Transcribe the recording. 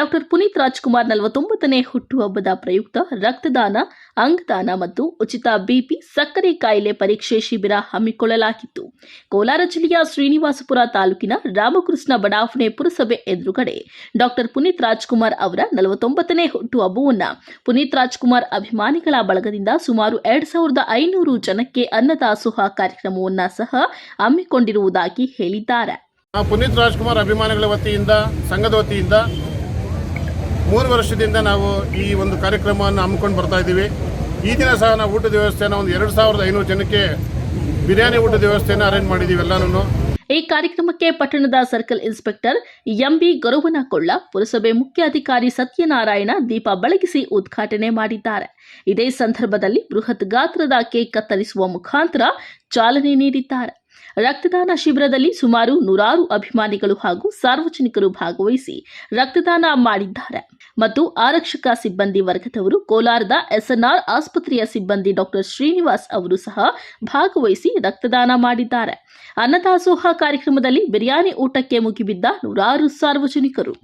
Doctor Puneeth Rajkumar 49ನೇ ಹುಟ್ಟುಹಬ್ಬದ ಪ್ರಯುಕ್ತ ರಕ್ತದಾನ, ಅಂಗದಾನ ಮತ್ತು ಉಚಿತ ಬಿಪಿ, ಸಕ್ಕರೆ ಕಾಯಿಲೆ ಪರೀಕ್ಷೆ ಶಿಬಿರ ಹಮ್ಮಿಕೊಳ್ಳಲಾಗಿತ್ತು. ಕೋಲಾರ ಜಿಲ್ಲೆಯ ಶ್ರೀನಿವಾಸಪುರ ತಾಲೂಕಿನ ರಾಮಕೃಷ್ಣ ಬಡಾವಣೆ ಪುರಸಭೆ ಎದುರುಗಡೆ ಡಾಕ್ಟರ್ ಪುನೀತ್ ರಾಜ್ಕುಮಾರ್ ಅವರ 49ನೇ ಹುಟ್ಟುಹಬ್ಬವನ್ನು ಪುನೀತ್ ರಾಜ್ಕುಮಾರ್ ಅಭಿಮಾನಿಗಳ ಬಳಗದಿಂದ ಸುಮಾರು 2500 ಜನಕ್ಕೆ ಅನ್ನದಾಸೋಹ ಕಾರ್ಯಕ್ರಮವನ್ನು ಸಹ ಹಮ್ಮಿಕೊಂಡಿರುವುದಾಗಿ ಹೇಳಿದ್ದಾರೆ. ಪುನೀತ್ ರಾಜ್ಕುಮಾರ್ ಅಭಿಮಾನಿಗಳ ವತಿಯಿಂದ, ಸಂಘದ ವತಿಯಿಂದ 3 ವರ್ಷದಿಂದ ನಾವು ಈ ಒಂದು ಕಾರ್ಯಕ್ರಮವನ್ನು ಹಮ್ಮಿಕೊಂಡು ಬರ್ತಾ ಇದ್ದೀವಿ. ಈ ದಿನ ಸಹ ನಾವು ಊಟದ ವ್ಯವಸ್ಥೆಯನ್ನು ಒಂದು 2500 ಜನಕ್ಕೆ ಬಿರಿಯಾನಿ ಊಟದ ವ್ಯವಸ್ಥೆಯನ್ನು ಅರೇಂಜ್ ಮಾಡಿದ್ದೀವಿ ಎಲ್ಲಾನು. ಈ ಕಾರ್ಯಕ್ರಮಕ್ಕೆ ಪಟ್ಟಣದ ಸರ್ಕಲ್ ಇನ್ಸ್ಪೆಕ್ಟರ್ ಎಂಬಿ ಗೊರವನಕೊಳ್ಳ, ಪುರಸಭೆ ಮುಖ್ಯ ಅಧಿಕಾರಿ ಸತ್ಯನಾರಾಯಣ ದೀಪ ಬೆಳಗಿಸಿ ಉದ್ಘಾಟನೆ ಮಾಡಿದ್ದಾರೆ. ಇದೇ ಸಂದರ್ಭದಲ್ಲಿ ಬೃಹತ್ ಗಾತ್ರದ ಕೇಕ್ ಕತ್ತರಿಸುವ ಮುಖಾಂತರ ಚಾಲನೆ ನೀಡಿದ್ದಾರೆ. ರಕ್ತದಾನ ಶಿಬಿರದಲ್ಲಿ ಸುಮಾರು 100 ಅಭಿಮಾನಿಗಳು ಹಾಗೂ ಸಾರ್ವಜನಿಕರು ಭಾಗವಹಿಸಿ ರಕ್ತದಾನ ಮಾಡಿದ್ದಾರೆ ಮತ್ತು ಆರಕ್ಷಕ ಸಿಬ್ಬಂದಿ ವರ್ಗದವರು, ಕೋಲಾರದ ಎಸ್ಎನ್ಆರ್ ಆಸ್ಪತ್ರೆಯ ಸಿಬ್ಬಂದಿ ಡಾಕ್ಟರ್ ಶ್ರೀನಿವಾಸ್ ಅವರು ಸಹ ಭಾಗವಹಿಸಿ ರಕ್ತದಾನ ಮಾಡಿದ್ದಾರೆ. ಅನ್ನದಾಸೋಹ ಕಾರ್ಯಕ್ರಮದಲ್ಲಿ ಬಿರಿಯಾನಿ ಊಟಕ್ಕೆ ಮುಗಿಬಿದ್ದ 100 ಸಾರ್ವಜನಿಕರು.